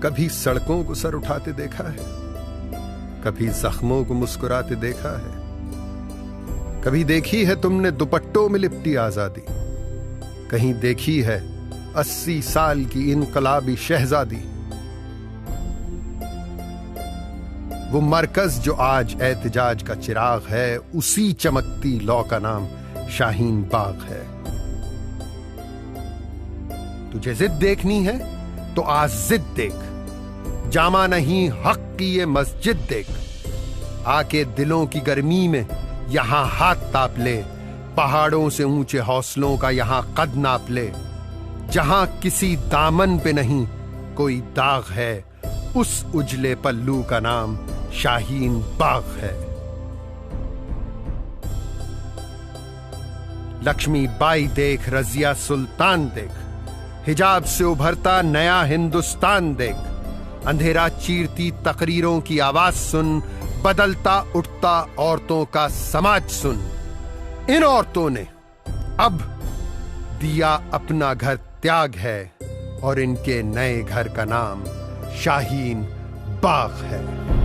कभी सड़कों को सर उठाते देखा है, कभी जख्मों को मुस्कुराते देखा है, कभी देखी है तुमने दुपट्टों में लिपटी आजादी, कहीं देखी है 80 साल की इनकलाबी शहजादी। वो मरकज जो आज एहतजाज का चिराग है, उसी चमकती लौ का नाम शाहीन बाग है। तुझे जिद देखनी है तो आज जिद देख, जामा नहीं हक की ये मस्जिद देख। आके दिलों की गर्मी में यहां हाथ ताप ले, पहाड़ों से ऊंचे हौसलों का यहां कद नाप ले। जहां किसी दामन पे नहीं कोई दाग है, उस उजले पल्लू का नाम शाहीन बाग है। लक्ष्मी बाई देख, रजिया सुल्तान देख, हिजाब से उभरता नया हिंदुस्तान देख। अंधेरा चीरती तकरीरों की आवाज सुन, बदलता उठता औरतों का समाज सुन। इन औरतों ने अब दिया अपना घर त्याग है, और इनके नए घर का नाम शाहीन बाग है।